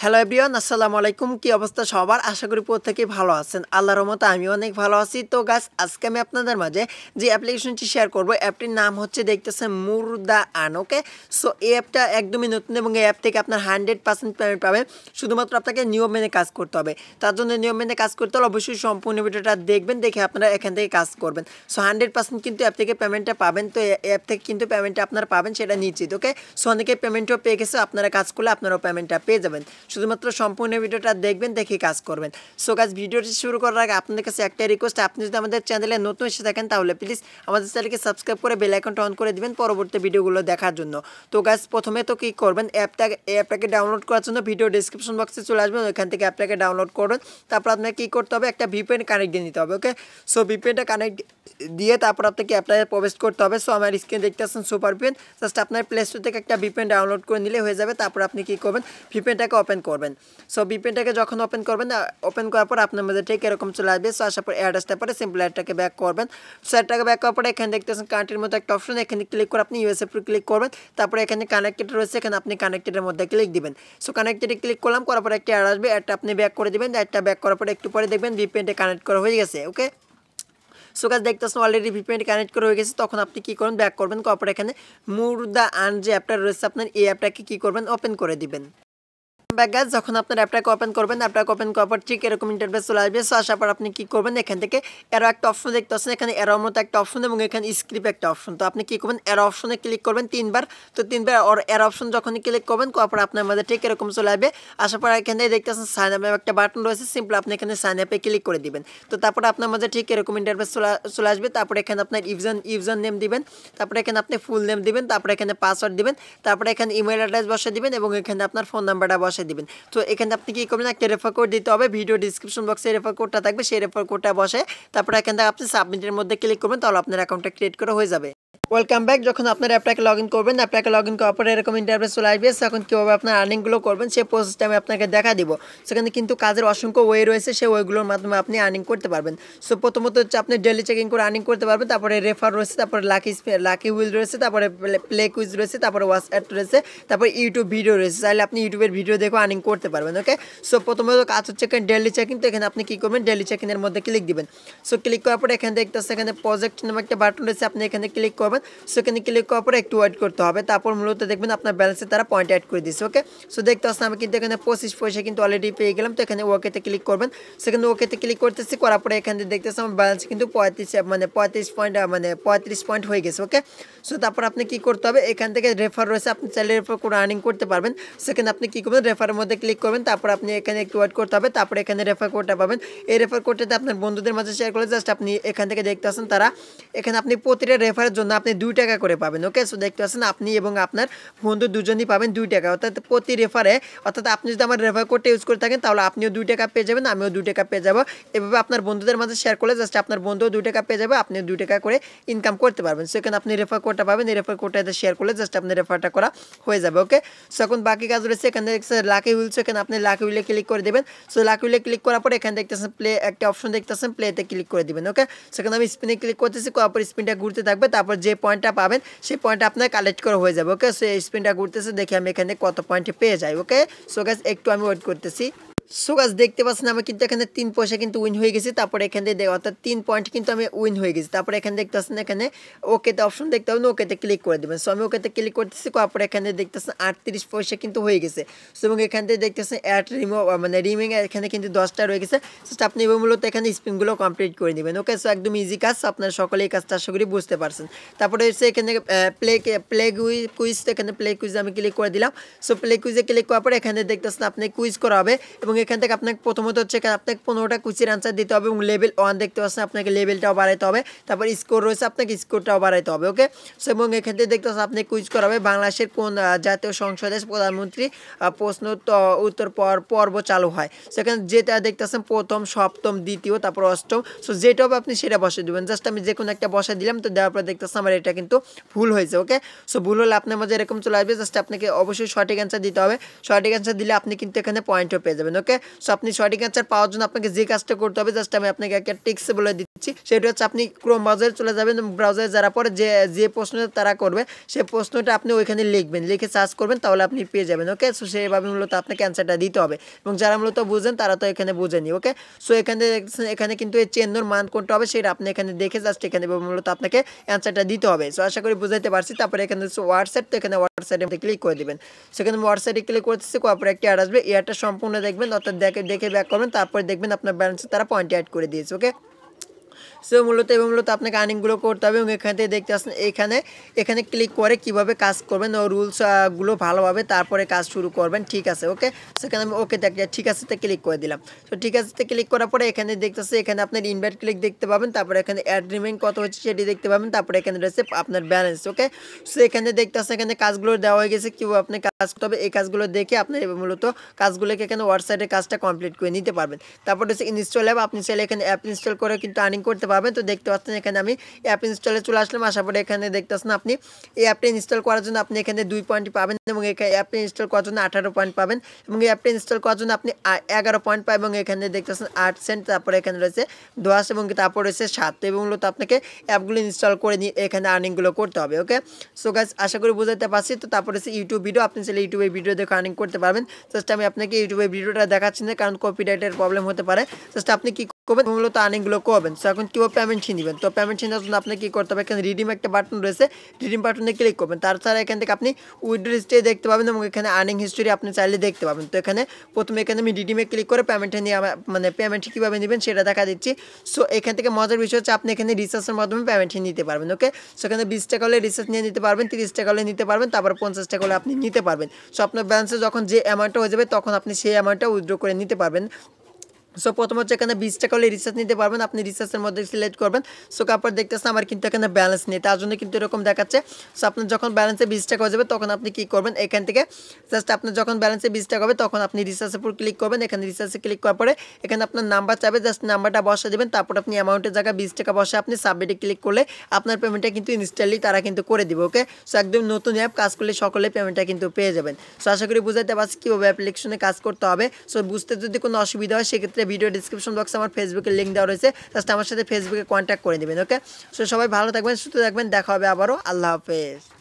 Hello everyone, আসসালামু আলাইকুম। কি অবস্থা সবার? আশা করি প্রত্যেকেই ভালো আছেন। আল্লাহর রহমতে আমি অনেক ভালো আছি। তো গাইস, আজকে আমি আপনাদের মাঝে যে অ্যাপ্লিকেশনটি শেয়ার করব, অ্যাপটির নাম হচ্ছে দেখতেছেন মুর্দা আন। ওকে, সো এই অ্যাপটা একদমই নতুন এবং এই অ্যাপ থেকে আপনার 100% পেমেন্ট পাবেন। শুধুমাত্র আপনাকে নিয়ম মেনে কাজ করতে হবে। তার জন্য নিয়ম মেনে কাজ করতে হলে অবশ্যই সম্পূর্ণ ভিডিওটা দেখবেন, দেখে আপনারা এখান থেকে কাজ করবেন। সো 100% কিন্তু অ্যাপ থেকে পেমেন্টটা পাবেন। তো অ্যাপ থেকে কিন্তু পেমেন্টটা আপনারা পাবেন, সেটা নিশ্চিত। ওকে, সো অনেকে পেমেন্টও পেয়ে গেছে, আপনারা কাজ করলে আপনারাও পেমেন্টটা পেয়ে যাবেন। শুধুমাত্র সম্পূর্ণ ভিডিওটা দেখবেন, দেখে কাজ করবেন। সো গাইস, ভিডিওটি শুরু করার আগে আপনাদের কাছে একটা রিকোয়েস্ট, আপনি যদি আমাদের চ্যানেলে নতুন এসে থাকেন তাহলে প্লিজ আমাদের চ্যানেলকে সাবস্ক্রাইব করে বেল আইকনটা অন করে দিবেন পরবর্তী ভিডিওগুলো দেখার জন্য। তো গাইস, প্রথমে তো কি করবেন, অ্যাপটাকে ডাউনলোড করার জন্য ভিডিও ডেসক্রিপশন বক্সে চলে আসবেন, ওইখান থেকে অ্যাপটাকে ডাউনলোড করবেন। তারপর আপনাকে কী করতে হবে, একটা ভিপিএন কানেক্ট দিয়ে নিতে হবে। ওকে, সো ভিপিএনটা কানেক্ট দিয়ে তারপর আপনাকে অ্যাপটায় প্রবেশ করতে হবে। সো আমার স্ক্রিনে দেখতে আসছেন সুপার ভিপিএন, জাস্ট আপনার প্লে স্টোর থেকে একটা ভিপিএন ডাউনলোড করে নিলে হয়ে যাবে। তারপর আপনি কী করবেন, ভিপিএনটাকে ওপেন করবেন। সো ভিপিএনটাকে যখন ওপেন করবেন, ওপেন করার পর আপনার মধ্যে ঠিক এরকম চলে আসবে। সো আসার পর অ্যাড আসতে পারে, সিম্পল অ্যাডটাকে ব্যাক করবেন। সো অ্যাডটাকে ব্যাক করার পরে এখানে দেখতেছেন কান্ট্রির মধ্যে একটা অপশন, এখানে ক্লিক করে আপনি ইউএসএ উপর ক্লিক করবেন। তারপরে এখানে কানেক্টেড রয়েছে, এখানে আপনি কানেক্টেডের মধ্যে ক্লিক দিবেন। সো কানেক্টেডে ক্লিক করলাম, করার পর একটা অ্যাড আসবে, অ্যাডটা আপনি ব্যাক করে দিবেন। অ্যাডটা ব্যাক করার পরে একটু পরে দেখবেন ভিপিএনটা কানেক্ট করা হয়ে গেছে। ওকে, সো গাইস, দেখতেছেন অলরেডি ভিপিএন কানেক্ট করা হয়ে গেছে। তখন আপনি কী করবেন, ব্যাক করবেন, করার পর এখানে মুর্দা আন যে অ্যাপটা রয়েছে আপনার, এই অ্যাপটাকে কী করবেন, ওপেন করে দিবেন। গাইস, যখন আপনার অ্যাপটাকে ওপেন করবেন, অ্যাপটাকে ওপেন করার পর ঠিক এরকম ইন্টারফেস চলে আসবে। সো আসার পর আপনি কী করবেন, এখান থেকে এরো একটা অপশন দেখতে পাচ্ছেন, এখানে এরোর মতো একটা অপশন এবং এখানে স্ক্রিপ্ট একটা অপশন। তো আপনি কী করবেন, এরো অপশনে ক্লিক করবেন 3 বার। তো 3 বার এরো অপশন যখনই ক্লিক করবেন, করার পর আপনার মধ্যে ঠিক এরকম চলে আসবে। আসার পর এখানে দেখতে পাচ্ছেন সাইন আপ একটা বাটন রয়েছে, সিম্পল আপনি এখানে সাইন আপে ক্লিক করে দিবেন। তো তারপরে আপনার মধ্যে ঠিক এরকম ইন্টারফেস চলে আসবে। তারপরে এখানে আপনার ইউজার নেম দিবেন, তারপরে এখানে আপনি ফুল নেম দিবেন, তারপরে এখানে পাসওয়ার্ড দিবেন, তারপরে এখানে ইমেল অ্যাড্রেস বসে দিবেন এবং এখানে আপনার ফোন নাম্বারটা বসে দিবেন। তো এখানে আপনি কী করবেন, একটা রেফার কোড দিতে হবে, ভিডিও ডিসক্রিপশন বক্সে রেফার কোডটা থাকবে, সেই রেফার কোডটা বসে তারপরে এখান থেকে আপনি সাবমিটের মধ্যে ক্লিক করবেন, তাহলে আপনার অ্যাকাউন্টটা ক্রিয়েট করা হয়ে যাবে। Welcome back. যখন আপনার অ্যাপটাকে লগ ইন করবেন, অ্যাপটাকে লগ ইন করার পরে এরকম ইন্টারফেস চলে আসবে। এখন কীভাবে আপনার আর্নিংগুলো করবেন সেই প্রসেসটা আমি আপনাকে দেখা দিব। সেখানে কিন্তু কাজের অসংখ্য ওয়ে রয়েছে, সেই ওয়েগুলোর মাধ্যমে আপনি আর্নিং করতে পারবেন। সো প্রথমত হচ্ছে আপনি ডেলি চেকিং করে আর্নিং করতে পারবেন, তারপরে রেফার রয়েছে, তারপরে লাকি হুইল রয়েছে, তারপরে প্লে কুইজ রয়েছে, তারপরে ওয়াচ অ্যাড রয়েছে, তারপরে ইউটিউব ভিডিও রয়েছে, চাইলে আপনি ইউটিউবের ভিডিও দেখে আর্নিং করতে পারবেন। ওকে, সো প্রথমত কাজ হচ্ছে এখানে ডেলি চেকিং। তো এখানে আপনি কী করবেন, ডেলি চেকিংয়ের মধ্যে ক্লিক দিবেন। সো ক্লিক করার পরে এখানে দেখতে হচ্ছে এখানে প্রজেক্ট নামে একটা বাটন রয়েছে, আপনি এখানে ক্লিক করবেন। সো এখানে ক্লিক করার পরে একটু ওয়েট করতে হবে, তারপর মূলত দেখবেন আপনার ব্যালেন্সে তারা পয়েন্ট অ্যাড করে দিচ্ছে। ওকে, সো দেখতে পাচ্ছেন আমি কিন্তু এখানে 25 পয়সা কিন্তু অলরেডি পেয়ে গেলাম। তো এখানে ওকেতে ক্লিক করবেন। সেখানে ওকেতে ক্লিক করতেছি, করার পরে এখানে দেখতেছি আমার ব্যালেন্স কিন্তু 35 পয়েন্ট হয়ে গেছে। ওকে, সো তারপর আপনি কী করতে হবে, এখান থেকে রেফার রয়েছে, আপনি চাইলে রেফার করে আর্নিং করতে পারবেন। সেখানে আপনি কী করবেন, রেফারের মধ্যে ক্লিক করবেন, তারপর আপনি এখানে একটু ওয়েট করতে হবে, তারপরে এখানে রেফার কোডটা পাবেন। এই রেফার কোডটাতে আপনার বন্ধুদের মাঝে শেয়ার করলে জাস্ট আপনি এখান থেকে দেখতে পাচ্ছেন তারা এখানে আপনি প্রতিটা রেফারের জন্য আপনি 2 টাকা করে পাবেন। ওকে, সো দেখতে পাচ্ছেন আপনি এবং আপনার বন্ধু দুজনই পাবেন 2 টাকা, অর্থাৎ প্রতি রেফারে, অর্থাৎ আপনি যদি আমার রেফার কোডটা ইউজ করে থাকেন তাহলে আপনিও 2 টাকা পেয়ে যাবেন, আমিও 2 টাকা পেয়ে যাবো। এভাবে আপনার বন্ধুদের মাঝে শেয়ার করলে জাস্ট আপনার বন্ধুও 2 টাকা পেয়ে যাবে, আপনিও 2 টাকা করে ইনকাম করতে পারবেন। সেখানে আপনি রেফার কোডটা পাবেন, এই রেফার কোডটাতে শেয়ার করলে জাস্ট আপনার রেফারটা করা হয়ে যাবে। ওকে, সো এখন বাকি কাজ রয়েছে, এখানে দেখছেন লাকি হুইলস, এখানে আপনি লাকি হুইলে ক্লিক করে দেবেন। সো লাকি হুইলে ক্লিক করার পরে এখানে দেখতেছেন প্লে একটা অপশন দেখতেছেন, প্লেতে ক্লিক করে দিবেন। ওকে, সেখানে আমি স্পিনে ক্লিক করতেছি, করার পর স্পিনটা ঘুরতে থাকবে, তারপর যে পয়েন্টটা পাবেন সেই পয়েন্টটা আপনার কালেক্ট করা হয়ে যাবে। ওকে, সো এই স্পিনটা ঘুরতেছে, দেখি আমি এখানে কত পয়েন্টে পেয়ে যাই। ওকে, সো গাইস, একটু আমি ওয়েট করতেছি। সো গাইস, দেখতে পাচ্ছেন আমি কিন্তু এখানে 3 পয়সা কিন্তু উইন হয়ে গেছি। তারপরে এখান থেকে অর্থাৎ 3 পয়েন্ট কিন্তু আমি উইন হয়ে গেছি। তারপরে এখানে দেখতে পাচ্ছেন এখানে ওকেতে অপশন দেখতে পাবেন, ওকেতে ক্লিক করে দেবেন। সো আমি ওকেতে ক্লিক করতেছি, তারপরে এখানে দেখতেছেন 38 পয়সা কিন্তু হয়ে গেছে। সো এবং এখান থেকে দেখতেছেন অ্যাড রিমিং এখানে কিন্তু 10টা রয়ে গেছে। জাস্ট আপনি মূলত এখানে স্পিনগুলো কমপ্লিট করে নেবেন। ওকে, সো একদম ইজি কাজ, আপনারা সকলে এই কাজটা আশা করি বুঝতে পারছেন। তারপরে হচ্ছে এখানে প্লে কুইজ, এখানে প্লে কুইজ আমি ক্লিক করে দিলাম। সো প্লে কুইজে ক্লিক করার পরে এখানে দেখতেছেন আপনি কুইজ করা হবে এবং এখান থেকে আপনাকে প্রথমত হচ্ছে আপনাকে 15টা কুইজের আনসার দিতে হবে এবং লেভেল 1 দেখতে পাচ্ছেন, আপনাকে লেভেলটাও বাড়াইতে হবে, তারপর স্কোর রয়েছে, আপনাকে স্কোরটাও বাড়াইতে হবে। ওকে, সো এবং এখান থেকে দেখতে পাচ্ছেন আপনি কুইজ করা হবে বাংলাদেশের কোন জাতীয় সংসদের প্রধানমন্ত্রী প্রশ্ন উত্তর পর্ব চালু হয়। সেখানে যেটা দেখতেছেন প্রথম, সপ্তম, দ্বিতীয়, তারপর অষ্টম, সো যেটা হবে আপনি সেটা বসে দেবেন। জাস্ট আমি যে কোনো একটা বসে দিলাম, তো দেওয়ার পর দেখতেছেন আমার এটা কিন্তু ভুল হয়েছে। ওকে, সো ভুল হলে আপনার মাঝে এরকম চলে আসবে, জাস্ট আপনাকে অবশ্যই সঠিক অ্যান্সার দিতে হবে। সঠিক অ্যান্সার দিলে আপনি কিন্তু এখানে পয়েন্টও পেয়ে যাবেন। ওকে, সো আপনি সঠিক অ্যান্সার পাওয়ার জন্য আপনাকে যে কাজটা করতে হবে, জাস্ট আমি আপনাকে একটা টিক্স বলে দিচ্ছি। সেটা হচ্ছে আপনি ক্রোম ব্রাউজারে চলে যাবেন এবং ব্রাউজারে যাওয়ার পরে যে প্রশ্নটা তারা করবে সেই প্রশ্নটা আপনি ওইখানে লিখবেন, লিখে সার্চ করবেন, তাহলে আপনি পেয়ে যাবেন। ওকে, সো সেইভাবে মূলত আপনাকে অ্যান্সারটা দিতে হবে এবং যারা মূলত বুঝেন তারা তো এখানে বুঝেনি। ওকে, সো এখানে কিন্তু এই চেন্নর মান কোনটা হবে সেটা আপনি এখানে দেখে জাস্ট এখানে মূলত আপনাকে অ্যান্সারটা দিতে হবে। সো আশা করি বুঝাইতে পারছি। তারপরে এখানে হোয়াটসঅ্যাপ, তো এখানে হোয়াটসঅ্যাপে ক্লিক করে দেবেন। সেখানে হোয়াটসঅ্যাপে ক্লিক করতেছি, তারপরে একটি অ্যাড আসবে, এয়ারটা সম্পূর্ণ দেখবেন, অর্থাৎ দেখে ব্যাক করবেন, তারপরে দেখবেন আপনার ব্যালেন্সে তারা পয়েন্ট অ্যাড করে দিয়েছে। ওকে, সো মূলত আপনাকে আর্নিংগুলো করতে হবে এবং এখান থেকে দেখতে আসছেন এখানে ক্লিক করে কিভাবে কাজ করবেন ও রুলসগুলো ভালোভাবে তারপরে কাজ শুরু করবেন। ঠিক আছে, ওকে, সেখানে আমি ওকে ঠিক আছে ক্লিক করে দিলাম। তো ঠিক আছে ক্লিক করার পরে এখানে দেখতেছে এখানে আপনার ইনভাইট ক্লিক দেখতে পাবেন, তারপরে এখানে অ্যাড রিমেইন কত হচ্ছে সেটি দেখতে পাবেন, তারপরে এখানে রয়েছে আপনার ব্যালেন্স। ওকে, সো এখানে দেখতেছে এখানে কাজগুলো দেওয়া হয়ে গেছে, কীভাবে আপনি কাজ করতে হবে এই কাজগুলো দেখে আপনি মূলত কাজগুলোকে এখানে হোয়াটসঅ্যাপের কাজটা কমপ্লিট করে নিতে পারবেন। তারপর হচ্ছে ইনস্টল অ্যাপ, আপনি চাইলে এখানে অ্যাপ ইনস্টল করে কিন্তু আর্নিং করতে পারবেন। তো দেখতে পাচ্ছেন এখানে আমি অ্যাপ ইনস্টলে চলে আসলাম, আসার পরে এখানে দেখতে পাচ্ছেন আপনি এই অ্যাপটা ইনস্টল করার জন্য আপনি এখানে 2 পয়েন্ট পাবেন এবং এখানে অ্যাপটা ইনস্টল করার জন্য 18 পয়েন্ট পাবেন এবং এই অ্যাপটা ইনস্টল করার জন্য আপনি 11 পয়েন্ট পাবেন এবং এখানে দেখতে পাচ্ছেন 8 সেন্ট, তারপরে এখানে রয়েছে 10 এবং তারপর রয়েছে 7। এবং মূলত আপনাকে অ্যাপগুলো ইনস্টল করে নিয়ে এখানে আর্নিংগুলো করতে হবে। ওকে, সো গাইস আশা করি বুঝাতে পারছি। তো তারপর হচ্ছে ইউটিউব ভিডিও, আপনি চাইলে ইউটিউবের ভিডিও দেখে আর্নিং করতে পারবেন। জাস্ট আমি আপনাকে ইউটিউবের ভিডিওটা দেখাচ্ছি না, কারণ কপিরাইটের প্রবলেম হতে পারে। জাস্ট আপনি কি করবেন, মূলত আর্নিংগুলো করবেন। সো এখন কীভাবে পেমেন্ট নেবেন, তো পেমেন্ট নেওয়ার জন্য আপনাকে কী করতে হবে, এখানে রিডিম একটা বাটন রয়েছে, রিডিম বাটনে ক্লিক করবেন। তাছাড়া এখান থেকে আপনি উইথড্র হিস্ট্রি দেখতে পাবেন এবং এখানে আর্নিং হিস্ট্রি আপনি চাইলে দেখতে পাবেন। তো প্রথমে এখানে আমি রিডিমে ক্লিক করে পেমেন্টটা নিয়ে পেমেন্ট কীভাবে নেবেন সেটা দেখা দিচ্ছি। সো এখান থেকে মজার বিষয় হচ্ছে আপনি এখানে রিচার্জের মাধ্যমে পেমেন্ট নিতে পারবেন। ওকে, সো এখানে 20 টাকা হলে রিচার্জ নিয়ে নিতে পারবেন, 30 টাকা হলে নিতে পারবেন, তারপর 50 টাকা হলে আপনি নিতে পারবেন। সো আপনার ব্যালেন্সে যখন যে অ্যামাউন্টটা হয়ে যাবে তখন আপনি সেই অ্যামাউন্টটা উইথড্র করে নিতে পারবেন। সো প্রথম হচ্ছে এখানে 20 টাকা হলে রিচার্জ নিতে পারবেন, আপনি রিচার্জের মধ্যে সিলেক্ট করবেন। সো তারপর দেখতেছেন আমার কিন্তু এখানে ব্যালেন্স নেই, তার জন্য কিন্তু এরকম দেখাচ্ছে। সো আপনার যখন ব্যালেন্সে 20 টাকা হয়ে যাবে তখন আপনি কী করবেন, এখান থেকে জাস্ট আপনার যখন ব্যালেন্সে 20 টাকা হবে তখন আপনি রিচার্জের উপর ক্লিক করবেন। এখানে রিচার্জে ক্লিক করার পরে এখানে আপনার নাম্বার চাবে, জাস্ট নাম্বারটা বসে দেবেন, তারপর আপনি অ্যামাউন্টের জায়গায় 20 টাকা বসে আপনি সাবমিটে ক্লিক করলে আপনার পেমেন্টটা কিন্তু ইনস্ট্যান্টলি তারা কিন্তু করে দিবে। ওকে, সো একদম নতুন অ্যাপ, কাজ করলে সকলে পেমেন্টটা কিন্তু পেয়ে যাবেন। সো আশা করি বুঝাতে পারছি কীভাবে অ্যাপ্লিকেশনে কাজ করতে হবে। সো বুঝতে যদি কোনো অসুবিধা হয় সেক্ষেত্রে ভিডিও ডিসক্রিপশন বক্সে আমার ফেসবুকের লিঙ্ক দেওয়া রয়েছে, জাস্ট আমার সাথে ফেসবুকে কন্ট্যাক্ট করে নেবেন। ওকে, সো সবাই ভালো থাকবেন, সুস্থ থাকবেন, দেখা হবে আবারও। আল্লাহ হাফেজ।